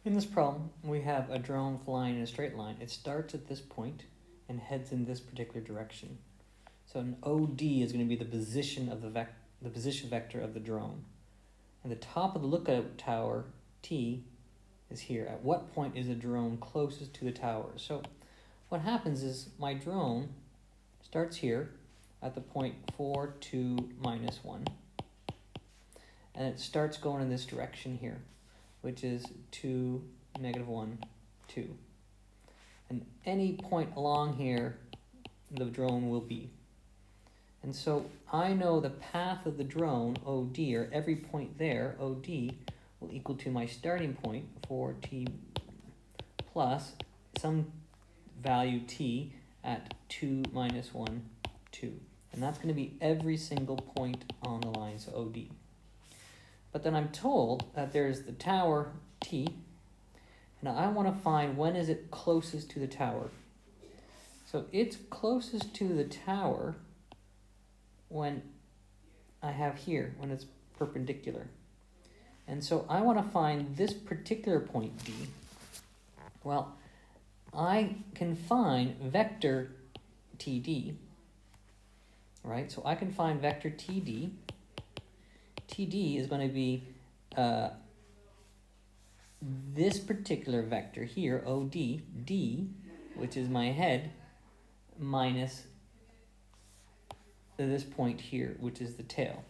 In this problem, we have a drone flying in a straight line. It starts at this point and heads in this particular direction. So an OD is going to be the position of the position vector of the drone. And the top of the lookout tower, T, is here. At what point is the drone closest to the tower? So what happens is my drone starts here at the point 4, 2, minus 1. And it starts going in this direction here, which is 2, negative 1, 2. And any point along here, the drone will be. And so I know the path of the drone, OD, or every point there, OD, will equal to my starting point, 4t plus some value t at 2, minus 1, 2. And that's going to be every single point on the line, so OD. But then I'm told that there's the tower T, and I want to find when is it closest to the tower. So it's closest to the tower when I have here, when it's perpendicular. And so I want to find this particular point D. Well, I can find vector TD, right? So I can find vector TD. TD is going to be this particular vector here, OD, D, which is my head, minus this point here, which is the tail.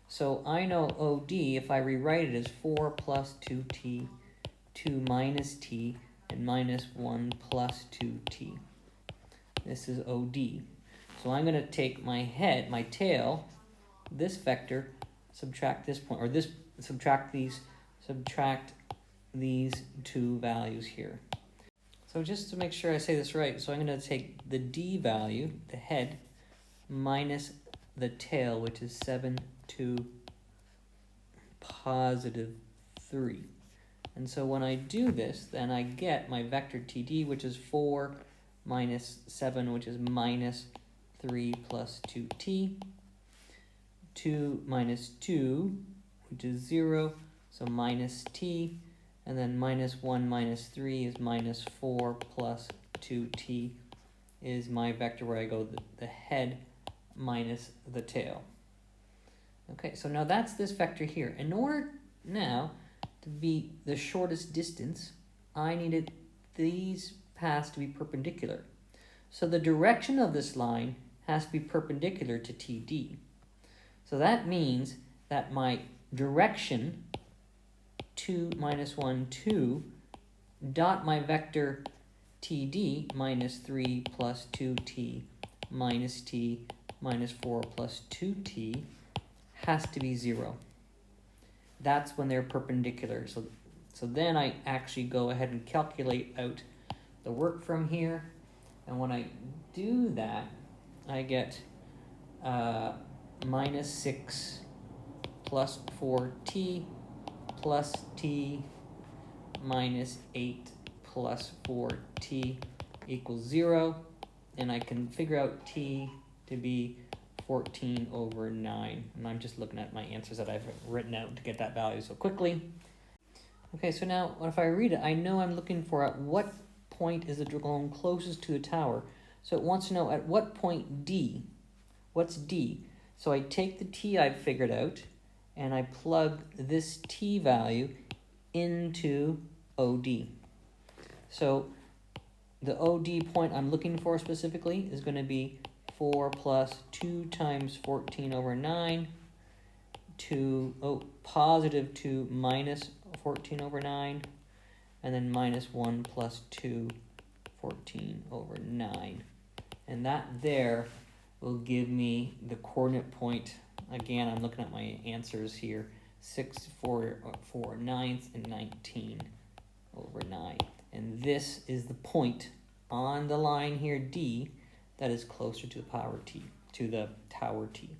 So I know OD, if I rewrite it as 4 plus 2t, 2 minus t, and minus 1 plus 2t. This is OD. So I'm going to take my head, my tail, this vector, subtract this point, or this subtract these two values here. So just to make sure I say this right, so I'm going to take the D value, the head, minus the tail, which is 7, 2, positive 3. And so when I do this, then I get my vector TD, which is 4 minus 7, which is minus 3 plus 2t. 2 minus 2, which is 0, so minus t, and then minus 1 minus 3 is minus 4 plus 2t is my vector where I go the head minus the tail. Okay, so now that's this vector here. In order now to be the shortest distance, I needed these paths to be perpendicular. So the direction of this line has to be perpendicular to TD. So that means that my direction, 2 minus 1, 2, dot my vector TD, minus 3 plus 2t minus t minus 4 plus 2t, has to be 0. That's when they're perpendicular. So then I actually go ahead and calculate out the work from here. And when I do that, I get minus 6 plus 4t plus t minus 8 plus 4t equals 0. And I can figure out t to be 14 over 9. And I'm just looking at my answers that I've written out to get that value so quickly. Okay, so now if I read it, I know I'm looking for at what point is the drone closest to the tower. So it wants to know at what point D. What's D? So I take the t I've figured out, and I plug this t value into OD. So the OD point I'm looking for specifically is going to be 4 plus 2 times 14 over 9, positive 2 minus 14 over 9, and then minus 1 plus 2, 14 over 9. And that there will give me the coordinate point. Again, I'm looking at my answers here, 6, 4, 9 and 19 over 9. And this is the point on the line here, D, that is closer to the tower T.